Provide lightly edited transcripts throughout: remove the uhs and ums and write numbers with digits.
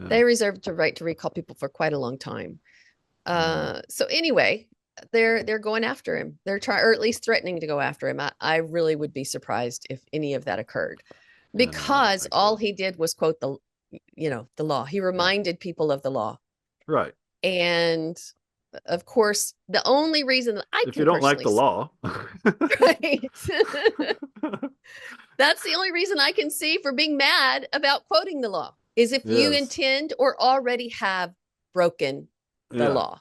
Yeah. They reserved the right to recall people for quite a long time. So anyway, they're going after him. They're trying, or at least threatening to go after him. I really would be surprised if any of that occurred, Yeah, no, I don't because think all so. he did was quote the law. He Yeah. reminded people of the law. Right. And of course, the only reason that I If you can don't like personally the see, law. right? That's the only reason I can see for being mad about quoting the law, is if you Yes. intend or already have broken the Yeah. law.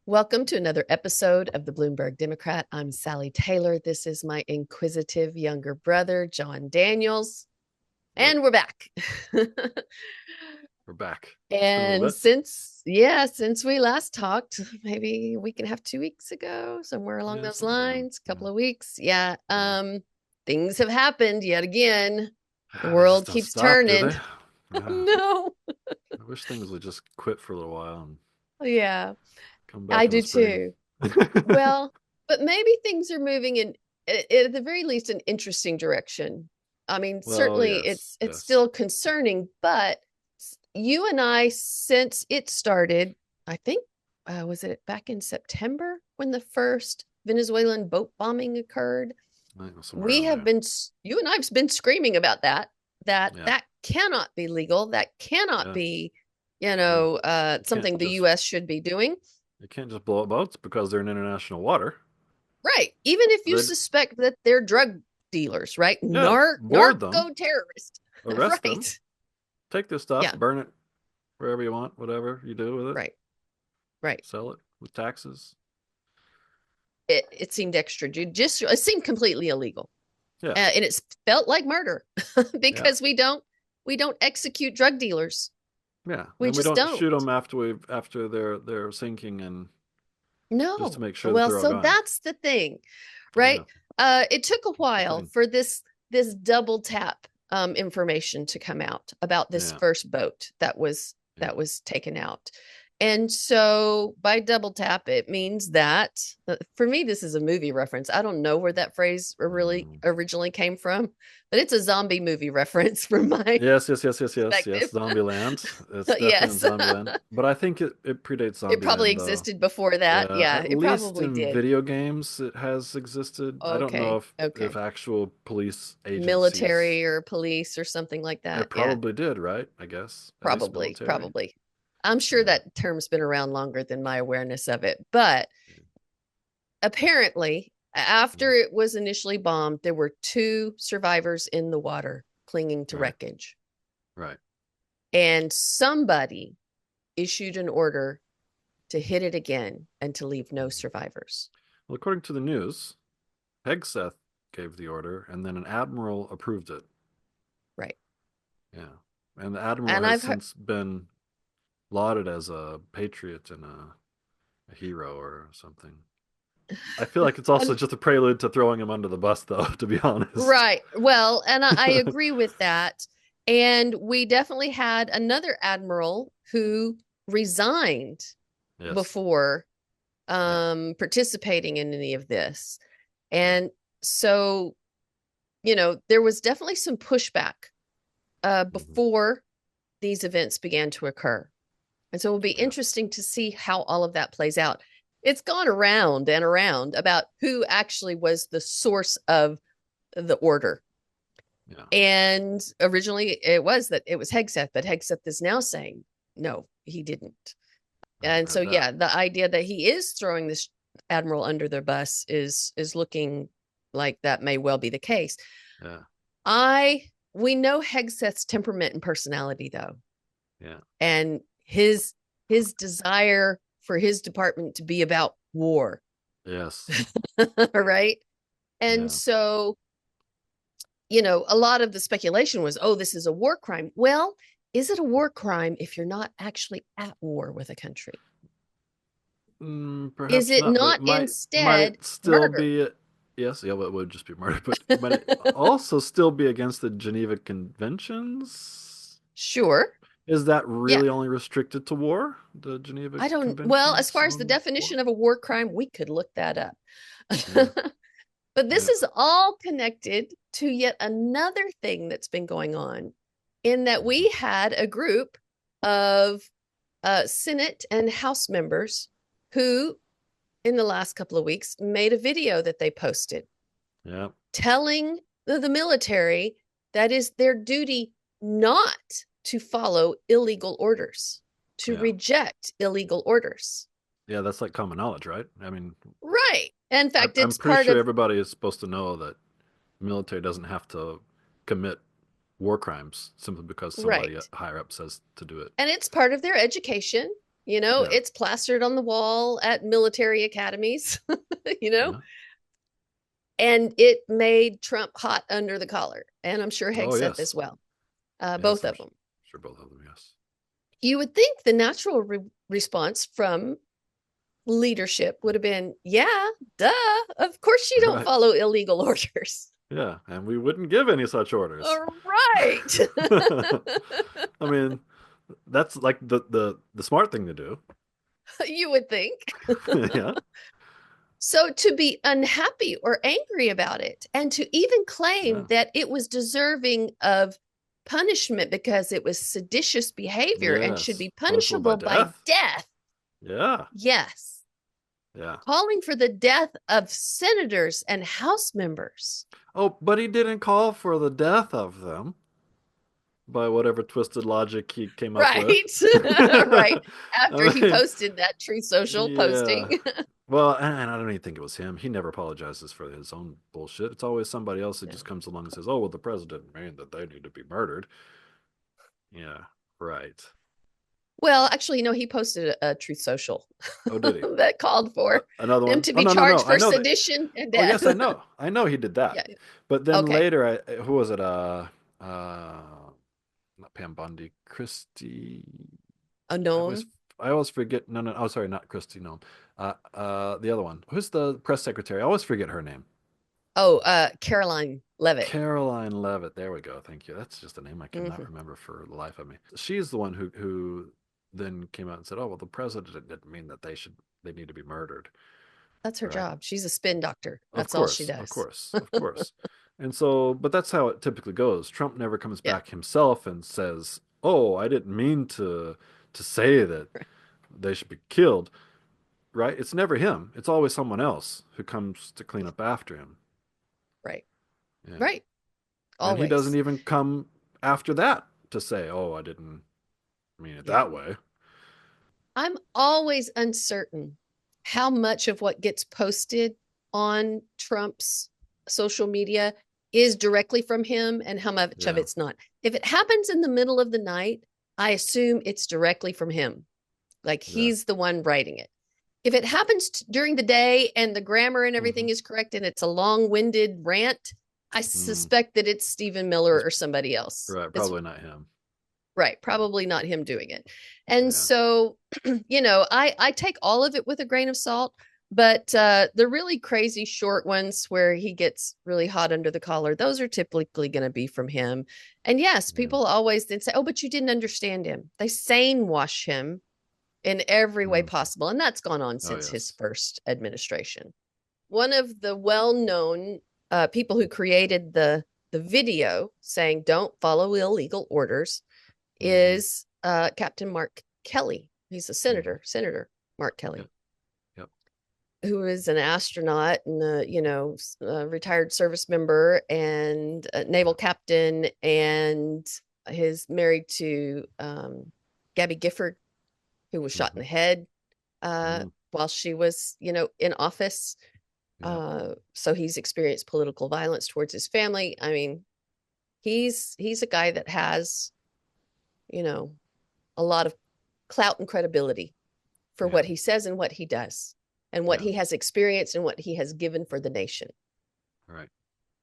Welcome to another episode of the Bloomburg Democrat. I'm Sally Taylor. This is my inquisitive younger brother, John Daniels. Yep. And we're back. We're back. It's been a little And bit. since we last talked, maybe a week and a half, 2 weeks ago, somewhere along Yeah, those sometime. lines, a Yeah. couple of weeks. Yeah. Yeah. Things have happened yet again. The They just world don't keeps stop, do turning. they? Yeah. No. I wish things would just quit for a little while and Yeah, come I back in the do spring. too. Well, but maybe things are moving in, at the very least, an interesting direction. I mean, Well, certainly yes, it's yes. still concerning, but you and I, since it started, I think, was it back in September when the first Venezuelan boat bombing occurred? I think it was somewhere We around have there. been, you and I've been screaming about that, Yeah. that cannot be legal, that cannot Yeah. be, Yeah. You can't something the just U.S. should be doing. you can't just blow up boats because they're in international water. Right. Even if you They suspect that they're drug dealers, right? yeah, board them, Narco terrorist. arrest them, Right. take their stuff, Yeah. burn it wherever you want, whatever you do with it, Right. Right. sell it with taxes. It seemed extrajudicial. It seemed completely illegal, Yeah. and it's felt like murder Yeah. because we don't execute drug dealers. Yeah. We And we just don't don't. shoot them after they're sinking and just to No. make sure that Well, they're all so gone. that's the thing, Yeah. right? It took a The while thing. for this double tap information to come out about this Yeah. first boat Yeah. that was taken out. And so by double tap, it means that for me, this is a movie reference. I don't know where that phrase really Mm. originally came from, but it's a zombie movie reference from my Yes, yes, yes, yes, yes, yes. perspective. Zombieland. It's definitely in Yes. Zombieland. But I think it predates It probably Zombieland though. existed before that. Yeah, Yeah, at it least probably in did. video games it has existed. I don't know Okay. if Okay. actual police agencies Military or police or something like that. it Yeah, probably did, right? I guess. At least probably, military. probably. I'm sure Yeah. that term's been around longer than my awareness of it. But apparently, Yeah. after it was initially bombed, there were two survivors in the water clinging to Right. wreckage. Right. And somebody issued an order to hit it again and to leave no Mhm. survivors. Well, according to the news, Hegseth gave the order and then an admiral approved it. Right. Yeah. And the admiral And has I've heard, since been lauded as a patriot and a hero or something. I feel like it's also and, just a prelude to throwing him under the bus, though, to be honest. right. Well, and I agree with that. And we definitely had another admiral who resigned Yes. before Yeah. participating in any of this. Yeah. And so, there was definitely some pushback Hmm. before these events began to occur. And so it'll be Yeah. interesting to see how all of that plays out. It's gone around and around about who actually was the source of the order. Yeah. And originally it was Hegseth, but Hegseth is now saying, no, he didn't. I haven't And so, heard that. yeah, the idea that he is throwing this admiral under the bus is looking like that may well be the case. Yeah. We know Hegseth's temperament and personality, though, Yeah. and his desire for his department to be about war. Yes. Right. And Yeah. so, a lot of the speculation was, oh, this is a war crime. Well, is it a war crime if you're not actually at war with a country? Is Perhaps it not, but not it instead might still murder? be. Yes. Yeah. It would just be murder, but it might also still be against the Geneva Conventions. Sure. Is that Yeah. really only restricted to war? The Geneva I don't, well, as Conventions far as the on war? definition of a war crime, we could look that up. Yeah, But this yeah, is all connected to yet another thing that's been going on, in that mhm, we had a group of Senate and House members who, in the last couple of weeks, made a video that they posted yeah, telling the military that is their duty not to follow illegal orders, to yeah, reject illegal orders. yeah. That's like common knowledge, right? I mean, Right. In fact, I'm it's pretty part sure of, everybody is supposed to know that military doesn't have to commit war crimes simply because somebody right. higher up says to do it. And it's part of their education. You know, Yeah, it's plastered on the wall at military academies, you know, yeah. and it made Trump hot under the collar. And I'm sure Oh Hegseth as yes, well, yes. both of them. Sure both of them. Yes. You would think the natural response from leadership would have been, yeah, duh, of course you don't Right. follow illegal orders. Yeah, and we wouldn't give any such orders. All right. I mean, that's like the smart thing to do. You would think. Yeah, So to be unhappy or angry about it, and to even claim yeah, that it was deserving of punishment because it was seditious behavior and should yes. be Punishable by punishable by death. death. Yeah, Yes. yeah. Calling for the death of senators and House members. Oh, but he didn't call for the death of them by whatever twisted logic he came up with. Right. Right. After I he mean, posted that True Social yeah. posting. Well, and I don't even think it was him. He never apologizes for his own bullshit. It's always somebody else that Yeah. just comes along and says, "Oh, well, the president mean that they need to be murdered." Yeah, right. Well, actually, no, he posted a Truth Social Oh, did he? that called for Another them one? to Oh, be no, no, no. charged I for know that. sedition and Oh, death. yes, I know. I know he did that. Yeah. But then Okay. later, who was it? Uh, not Pam Bundy, Christy. I always, Unknown. I always forget. No, no. Oh, sorry, not Christy. No. The other one. Who's the press secretary? I always forget her name. Oh, Caroline Levitt. Caroline Levitt. There we go. Thank you. That's just a name I cannot Hmm. remember for the life of me. She's the one who then came out and said, "Oh, well, the president didn't mean that they need to be murdered." That's her Right. job. She's a spin doctor. Of That's all she course, of does. course, of course. And so, but that's how it typically goes. Trump never comes Yeah. back himself and says, "Oh, I didn't mean to say that they should be killed." Right? It's never him. It's always someone else who comes to clean up after him. Right. Yeah. Right. And he doesn't Always. even come after that to say, "Oh, I didn't mean it Yeah. that way." I'm always uncertain how much of what gets posted on Trump's social media is directly from him and how much of Yeah. it's not. If it happens in the middle of the night, I assume it's directly from him. Like Yeah. he's the one writing it. If it happens during the day and the grammar and Hmm. everything is correct and it's a long-winded rant, I Mm. suspect that it's Stephen Miller It's or somebody else. right. It's Probably not him. right, probably not him doing it. And Yeah. so, I take all of it with a grain of salt, but the really crazy short ones where he gets really hot under the collar, those are typically going to be from him. And yes, Yeah. people always then say, "Oh, but you didn't understand him." They sane wash him in every way Hmm. possible, and that's gone on Oh, since his yes. first administration. One of the well-known people who created the video saying "Don't follow illegal orders" Hmm. is Captain Mark Kelly. He's a Hmm. Senator Mark Kelly, Yep. Yep. who is an astronaut and a retired service member and a naval Yeah. captain, and is married to Gabby Gifford, who was shot in Hmm. the head Hmm. while she was, in office. Yeah. So he's experienced political violence towards his family. I mean, he's a guy that has, you know, a lot of clout and credibility for Yeah. what he says and what he does and what Yeah. he has experienced and what he has given for the nation. Right.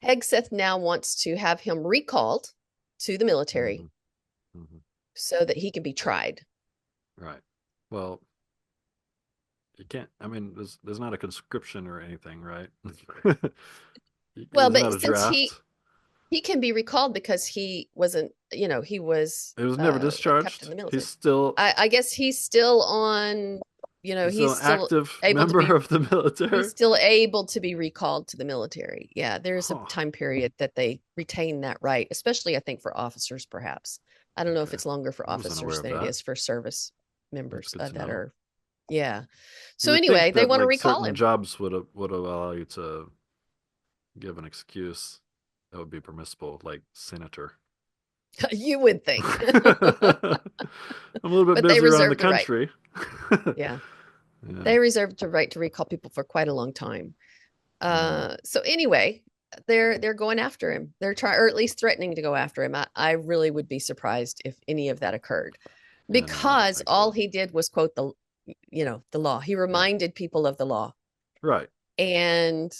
Hegseth now wants to have him recalled to the military Hmm. Hmm. so that he can be tried. Right. Well, you can't. I mean, there's not a conscription or anything, right? Well, There's not but a since he draft. he can be recalled because he wasn't, he was He was never kept in discharged. the He's military. still I guess he's still on, he's still he's an still active able to member be of the military. he's still able to be recalled to the military. Yeah, there's a Huh. time period that they retain that right, especially I think for officers, perhaps. I don't know if Okay. it's longer for I wasn't aware officers of than it that. is for service That's members good to that know. are, yeah. You So would anyway, think they that want to like recall certain him. jobs would allow you to give an excuse that would be permissible, like senator. You would think, I'm a little bit but they busy around the reserve the right. country. Yeah, Yeah. they reserve the right to recall people for quite a long time. Mm. So anyway, they're going after him. They're trying, or at least threatening to go after him. I really would be surprised if any of that occurred, Yeah, no, I don't because think it all will. he did was quote the law. He Yeah. reminded people of the law, Right. and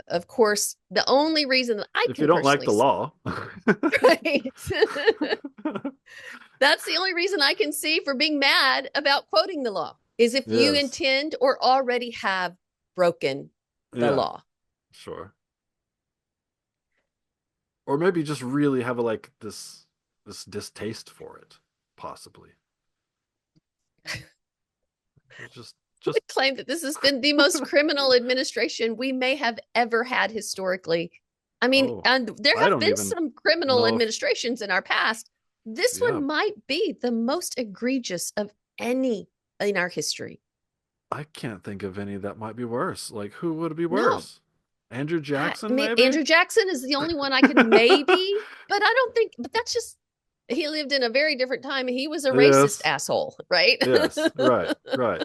of course, the only reason that I If you can don't like personally the see, law. right, that's the only reason I can see for being mad about quoting the law is if you Yes. intend or already have broken the Yeah, law. sure. Or maybe just really have a like this distaste for it, possibly. Just Would claim that this has been the most criminal administration we may have ever had historically. I mean, oh, and there I have don't been even some criminal know if administrations in our past. This yeah, one might be the most egregious of any in our history. I can't think of any that might be worse. Like who would be No, worse? Andrew I Jackson mean, maybe? Andrew Jackson is the only one I could maybe, but I don't think, but that's just, he lived in a very different time. He was a racist Yes. asshole, right? Yes. Right. Right.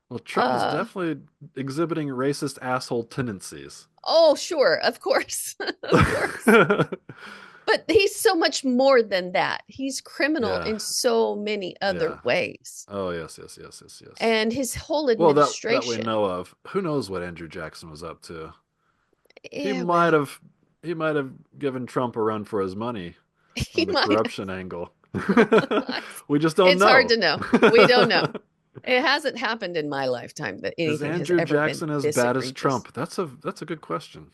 Well, Trump is uh, definitely exhibiting racist asshole tendencies. oh, sure, of course, of course. But he's so much more than that. He's criminal Yeah. in so many other Yeah. ways. Oh yes, yes, yes, yes, yes. And his whole Well, that we administration, know of. Who knows what Andrew Jackson was up to? He yeah, might well, have he might have given Trump a run for his money he on the might corruption angle. have. We just don't It's hard know. to know. We don't know. It hasn't happened in my lifetime that Is anything has Andrew ever been Jackson as this bad as egregious. Trump? That's a good question.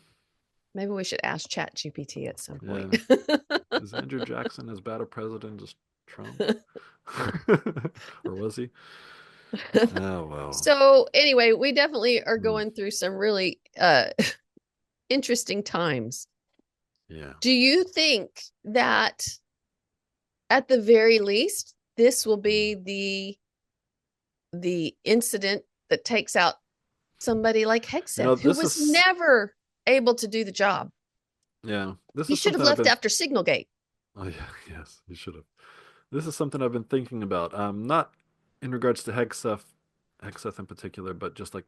Maybe we should ask Chat GPT at some point. Yeah. Is Andrew Jackson as bad a president as Trump? Or was he? Oh well. So anyway, we definitely are Hmm. going through some really interesting times. Yeah. Do you think that at the very least, this will Hmm. be the incident that takes out somebody like Hegseth, who This was is never able to do the job? yeah. This He is should have something I've left been after Signalgate. oh yeah, yes, you should have. This is something I've been thinking about. Not in regards to Hegseth in particular, but just like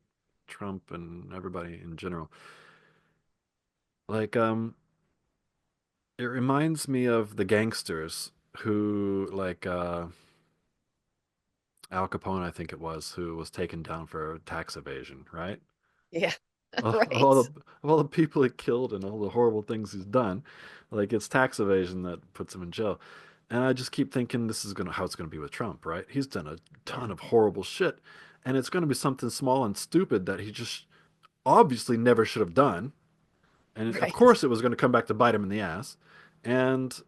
Trump and everybody in general. Like, it reminds me of the gangsters who, like, Al Capone, I think it was, who was taken down for tax evasion, right? Yeah, Of right. all the people he killed and all the horrible things he's done, like it's tax evasion that puts him in jail. And I just keep thinking this is gonna how it's gonna be with Trump, right? He's done a Yeah, ton of horrible shit, and it's gonna be something small and stupid that he just obviously never should have done. And of right. course, it was gonna come back to bite him in the ass, and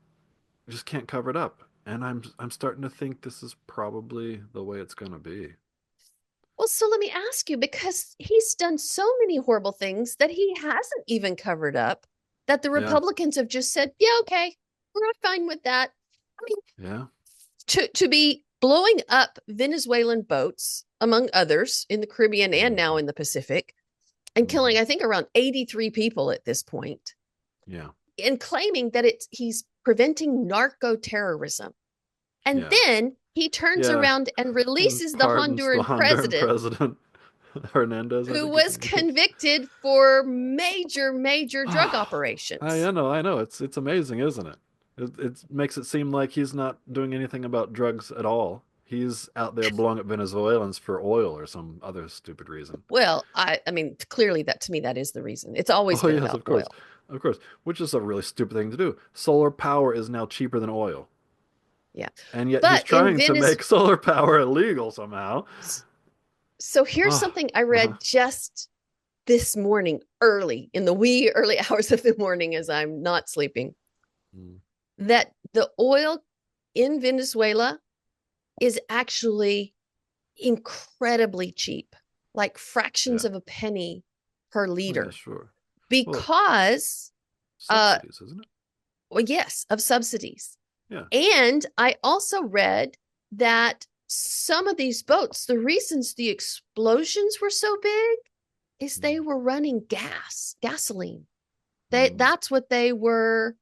just can't cover it up. And I'm starting to think this is probably the way it's gonna be. Well, so let me ask you, because he's done so many horrible things that he hasn't even covered up, that the Yeah, Republicans have just said, yeah, okay, we're fine with that. I mean, yeah, to be blowing up Venezuelan boats, among others, in the Caribbean and now hmm in the Pacific, and killing, hmm I think, around 83 people at this point, yeah, and claiming that he's preventing narco terrorism. And yeah, then he turns yeah. around and And releases the pardons the Honduran Honduran president, president Hernandez, I who think his was name is. convicted for major drug operations. I know. It's amazing, isn't it? It makes it seem like he's not doing anything about drugs at all. He's out there blowing up Venezuelans for oil or some other stupid reason. Well, I mean, clearly that to me that is the reason. It's always Oh been yes, about oil. of course. Which is a really stupid thing to do. Solar power is now cheaper than oil, Yeah. and yet he's But in trying to Venice, make solar power illegal somehow. so here's Oh, something I read just this morning, early in the wee early hours of the morning, as I'm not sleeping, Mm. that the oil in Venezuela is actually incredibly cheap, like fractions Yeah. of a penny per Oh, yeah, liter, sure. Well, because uh subsidies, isn't it? well, yes, of subsidies. Yeah. And I also read that some of these boats, the reasons the explosions were so big is they Mm. were running gasoline. Mm. That's what they were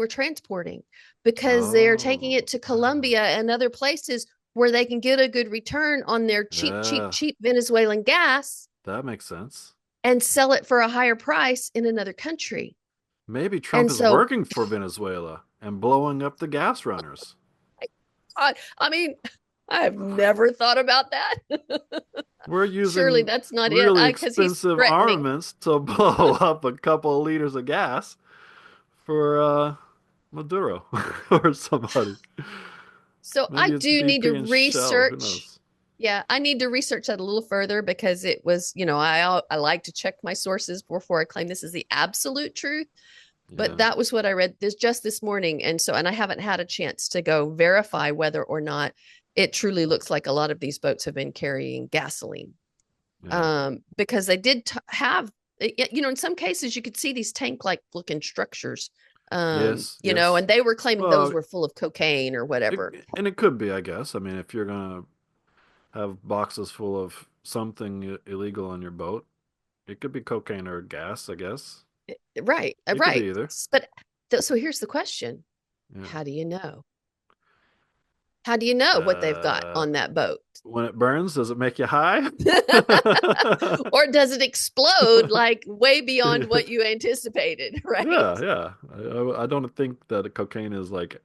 transporting, because they're taking it Oh, to Colombia and other places where they can get a good return on their cheap, cheap, yeah, cheap Venezuelan gas that makes sense. and sell it for a higher price in another country. Maybe Trump And is so, working for Venezuela and blowing up the gas runners. I mean, I've never thought about that. We're Surely using that's not it. really Because he's expensive threatening. armaments to blow up a couple of liters of gas for Maduro or somebody. So I Maybe it's do need to BP and Shell. Who research. knows? Yeah, I need to research that a little further, because it was, I like to check my sources before I claim this is the absolute truth. But Yeah. that was what I read this morning, and I haven't had a chance to go verify whether or not it truly looks like a lot of these boats have been carrying gasoline. Yeah. Because they did have, in some cases you could see these tank-like looking structures, Yes. Yes. and they were claiming those Well, were full of cocaine or whatever. and it could be, I guess. I mean, if you're gonna have boxes full of something illegal on your boat, it could be cocaine or gas, I guess. Right, It could be right. either. But so here's the question: Yeah. how do you know? How do you know what they've got Uh, on that boat? when it burns, does it make you high? Or does it explode like way beyond what you anticipated, right? Yeah, yeah. I don't think that cocaine is like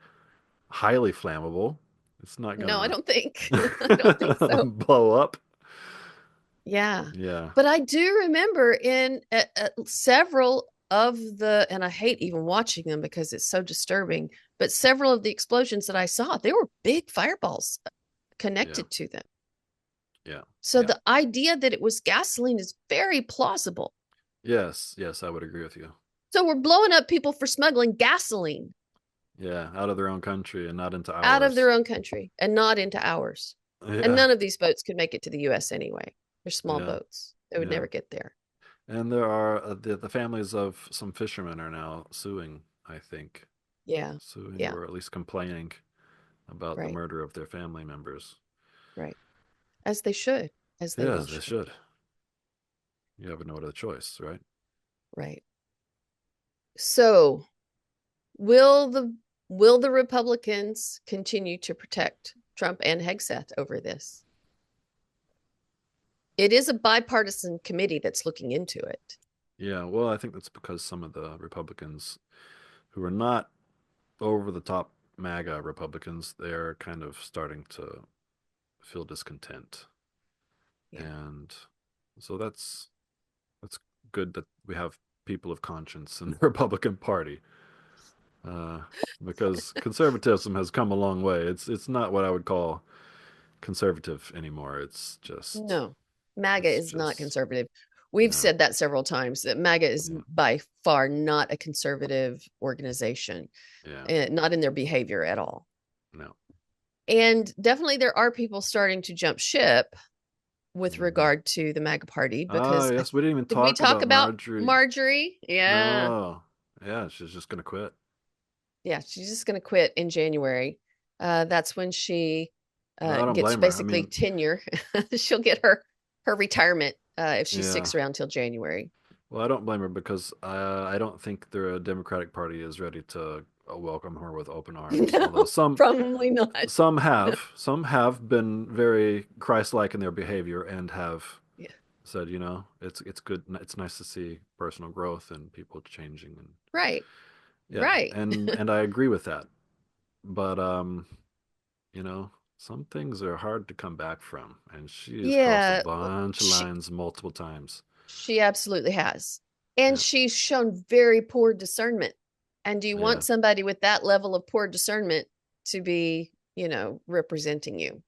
highly flammable. It's not No, I gonna don't think. I don't think so. blow up. Yeah. Yeah. But I do remember in several of and I hate even watching them because it's so disturbing, but several of the explosions that I saw, they were big fireballs Yeah. connected to them. Yeah. So Yeah. the idea that it was gasoline is very plausible. Yes. Yes, I would agree with you. So we're blowing up people for smuggling gasoline Yeah, out of their own country and not into out of their ours. own country and not into ours. And Yeah. none of these boats could make it to the US anyway. They're small Yeah. boats. They would Yeah. never get there. And there are the families of some fishermen are now suing, I think, Yeah. suing Yeah. or at least complaining about the Right. murder of their family members. Right. As they should, as they well Yes, they should. should. You have no other choice, right? Right. So, will the will the Republicans continue to protect Trump and Hegseth over this? It is a bipartisan committee that's looking into it. Yeah, well, I think that's because some of the Republicans who are not over the top MAGA Republicans, they're kind of starting to feel discontent. Yeah. And so that's good that we have people of conscience in the Republican Party. Uh, because conservatism has come a long way. It's not what I would call conservative anymore. No, MAGA It's is not just conservative. We've no. said that several times, that MAGA is Yeah. by far not a conservative organization, Yeah. not in their behavior at all. No. And definitely there are people starting to jump ship with Hmm. regard to the MAGA party, Oh, because yes, we didn't even did we talk talk about about Marjorie. Marjorie? Yeah. No. Yeah, she's just gonna quit. Yeah, she's just going to quit in January. That's when she Well, I don't gets blame her. I basically mean, tenure. She'll get her retirement if she yeah. sticks around till January. Well, I don't blame her because I don't think the Democratic Party is ready to welcome her with open arms. Although No, probably not. some have been very Christ-like in their behavior and have Yeah. said, it's good, it's nice to see personal growth and people changing and Right. yeah, Right. and I agree with that. But some things are hard to come back from, and she has crossed a Yeah. bunch of She lines multiple times. she absolutely has. And Yeah, she's shown very poor discernment. And do you yeah, want somebody with that level of poor discernment to be, representing you?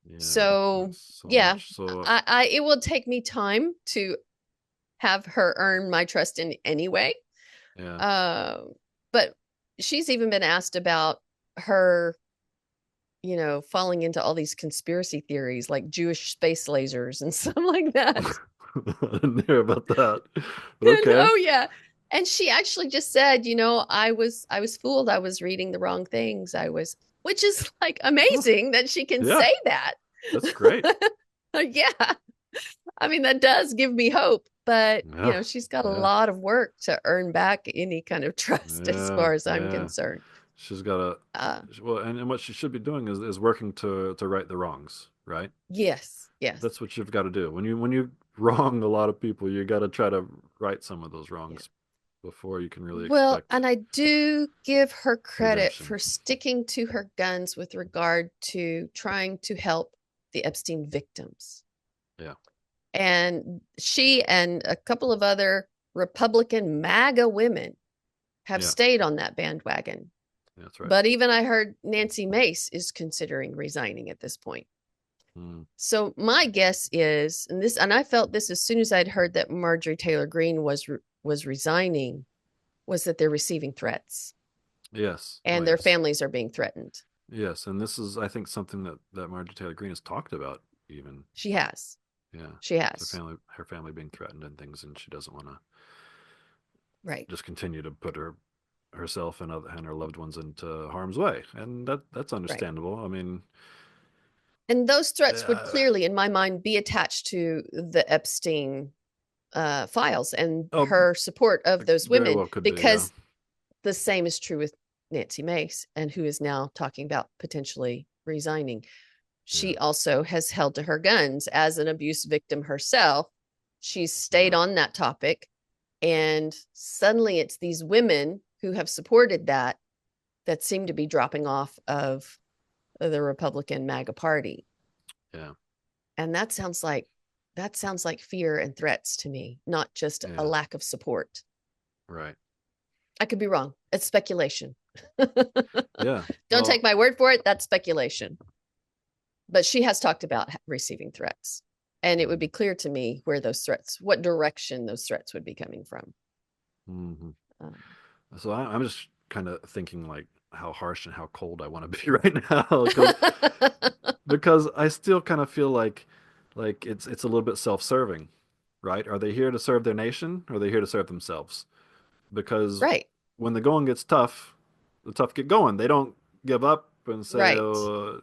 yeah. So It's so yeah, much so. I it will take me time to have her earn my trust in anyway. Yeah. Uh, but she's even been asked about her, falling into all these conspiracy theories like Jewish space lasers and stuff like that. I didn't hear about that. But And okay. oh yeah. And she actually just said, I was fooled. I was reading the wrong things. Which is like Oh, amazing that she can yeah, say that. that's great. Yeah. I mean, that does give me hope, but Yeah. she's got a Yeah. lot of work to earn back any kind of trust as Yeah. far as I'm Yeah. concerned. She's got to, Uh, well, and what she should be doing is working to right the wrongs, right? yes, yes. That's what you've got to do. When you wrong a lot of people, you got to try to right some of those Yeah. wrongs before you can really Well, expect and I do give her credit redemption. for sticking to her guns with regard to trying to help the Epstein victims. Yeah. And she and a couple of other Republican MAGA women have Yeah. stayed on that bandwagon. That's right. But even I heard Nancy Mace is considering resigning at this point. Mm. So my guess is, and I felt this as soon as I'd heard that Marjorie Taylor Greene was resigning, was that they're receiving threats Yes. Oh, and their yes. families are being threatened. Yes. And this is, I think, something that Marjorie Taylor Greene has talked about even. She has. Yeah. She Her has. family being threatened and things, and she doesn't want to Right. just continue to put herself and her loved ones into harm's way, and that's Right. understandable. I mean, And those threats would uh, clearly, in my mind, be attached to the Epstein files and oh, her support of those very women, well could be, yeah, because the same is true with Nancy Mace, and who is now talking about potentially resigning. yeah, She also has held to her guns as an abuse victim herself. She's stayed yeah, on that topic. And suddenly it's these women who have supported that seem to be dropping off of the Republican MAGA party. yeah, And that sounds like fear and threats to me, not just a yeah, lack of support. right, I could be wrong. It's speculation. yeah. Don't take Well, my word for it. That's speculation. But she has talked about receiving threats. And it would be clear to me what direction those threats would be coming from. mm-hmm. Um, So I'm just kind of thinking like how harsh and how cold I want to be right now, because I still kind of feel like it's a little bit self-serving, right? Are they here to serve their nation, or are they here to serve themselves? Because right, when the going gets tough, the tough get going. They don't give up and say, right. oh,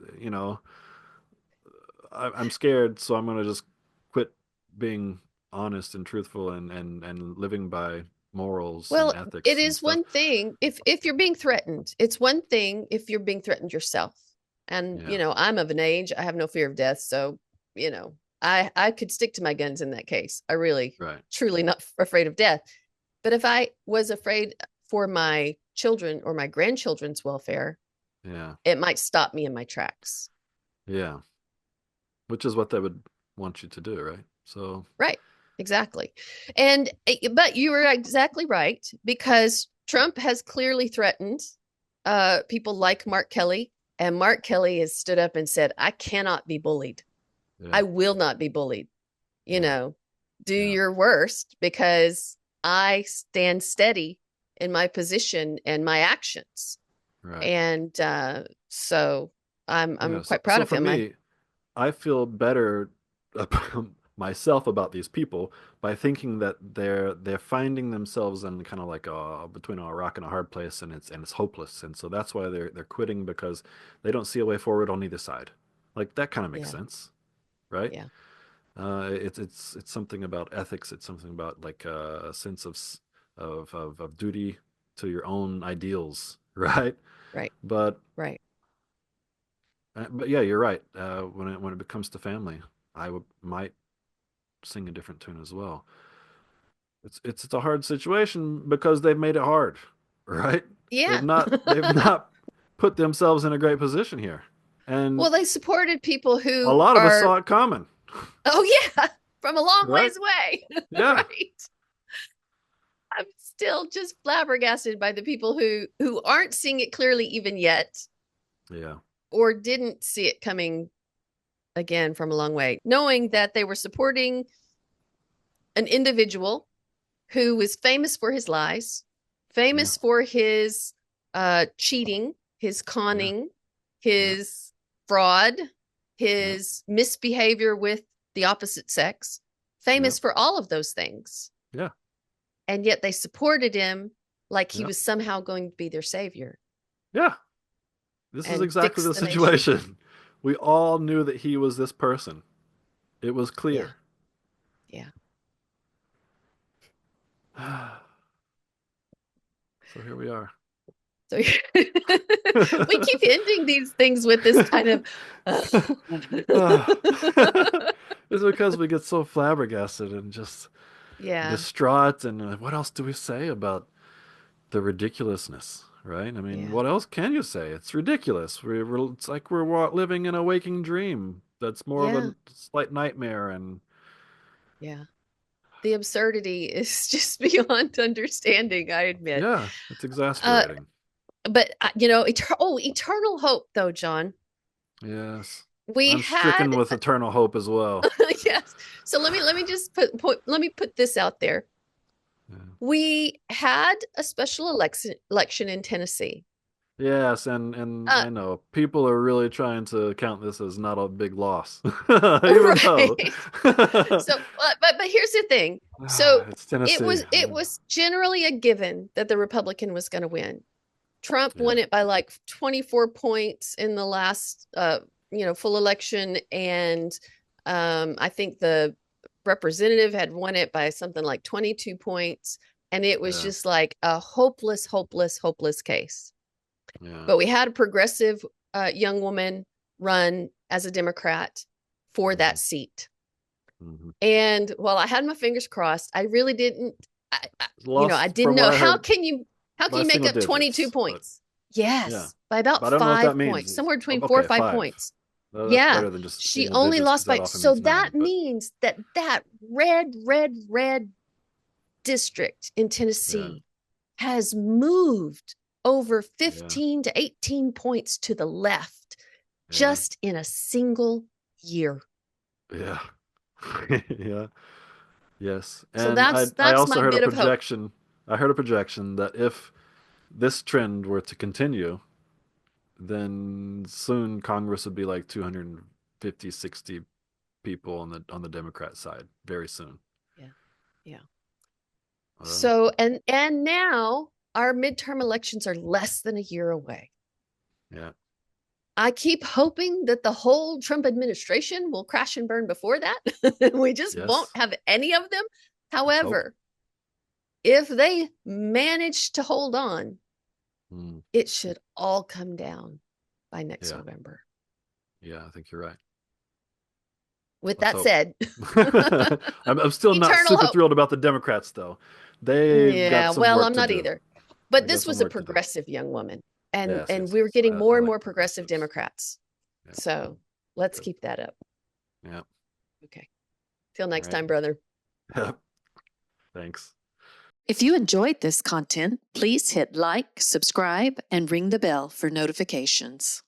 I'm scared, so I'm going to just quit being honest and truthful and living by morals and Well, it ethics and is stuff. one thing if you're being threatened. It's one thing if you're being threatened yourself. And Yeah, I'm of an age, I have no fear of death, so I could stick to my guns in that case. I really right. truly not afraid of death. But if I was afraid for my children or my grandchildren's welfare, Yeah, it might stop me in my tracks. yeah. Which is what they would want you to do, right? So, Right. Exactly. And but you were exactly right, because Trump has clearly threatened people like Mark Kelly, and Mark Kelly has stood up and said, "I cannot be bullied. yeah, I will not be bullied. You yeah, know, do yeah, your worst, because I stand steady in my position and my actions." right. And so I'm Yeah, so quite proud so of for him. me, I feel better about myself about these people by thinking that they're finding themselves in kind of like between a rock and a hard place, and it's hopeless, and so that's why they're quitting, because they don't see a way forward on either side. Like that kind of makes Yeah, sense, right? yeah, It's something about ethics. It's something about like a sense of duty to your own ideals, right? right, But right. but yeah, you're right. When it comes to family, might sing a different tune as well. It's a hard situation because they've made it hard, right? They've Yeah. not they've not put themselves in a great position here, and Well, they supported people a who lot of us are, saw it coming, oh yeah, from a long right? ways away. Yeah, Right. I'm still just flabbergasted by the people who aren't seeing it clearly even yet, yeah, or didn't see it coming, again, from a long way, knowing that they were supporting an individual who was famous for his lies, Yeah. famous for his cheating, his Yeah. conning, Yeah. his fraud, Yeah. his misbehavior with the opposite sex, Yeah. famous for all of those things. Yeah. And yet they supported him like he Yeah. was somehow going to be their savior Yeah. This is and exactly fix the the nation. situation. We all knew that he was this person. It was Yeah. clear. Yeah. So here we are. So we keep ending these things with this kind of It's because we get so flabbergasted and just yeah, distraught. And what else do we say about the ridiculousness, right? I mean, yeah, what else can you say? It's ridiculous. It's like we're living in a waking dream that's more of yeah, a slight nightmare. And yeah. The absurdity is just beyond understanding, I admit. yeah, it's Uh, exasperating. but eternal hope, though, John. Yes. We I'm had stricken with eternal hope as well. yes. So let me just let me put this out there. Yeah. We had a special election in Tennessee. Yes, and Uh, I know people are really trying to count this as not a big loss, even though right. So, but here's the thing. So it's Tennessee. it was generally a given that the Republican was going to win. Trump Yeah, won it by like 24 points in the last full election, and I think the representative had won it by something like 22 points, and it was yeah, just like a hopeless, hopeless, hopeless case. yeah, But we had a progressive young woman run as a Democrat for hmm that seat. hmm And while I had my fingers crossed, I really didn't, I lost didn't from what know I heard how can by you make single up 22 digits, but points? yeah, Yes, by but about I don't know what that 5 points, means. somewhere between four or Okay, five five. points. That's Yeah, better than just she single only digits lost because that by, often so means that none. But means that red, red, red district in yeah, Tennessee has moved over yeah, 15 to 18 points to the left yeah, just in a single year. yeah, yeah. Yes, So and I that's also my heard a bit of hope. projection. I heard a projection that if this trend were to continue, then soon Congress would be like 250, 60 people on the Democrat side very soon. Yeah. Yeah. Well, So and now our midterm elections are less than a year away. yeah. I keep hoping that the whole Trump administration will crash and burn before that. We just won't Yes. have any of them. Let's hope. However, if they manage to hold on, Mm, it should all come down by next yeah. November. Yeah, I think you're right. With Let's that hope. said, I'm still not eternal super hope. thrilled about the Democrats though. They've got Yeah, some well, work I'm to not do. either. But They got this some was a work to do. progressive young woman. And Yes, and yes, we were yes. getting I more and like more progressive progressives. Democrats. Yeah, So let's good. keep that up. Yeah. Okay. Till All next right. time, brother. Thanks. If you enjoyed this content, please hit like, subscribe, and ring the bell for notifications.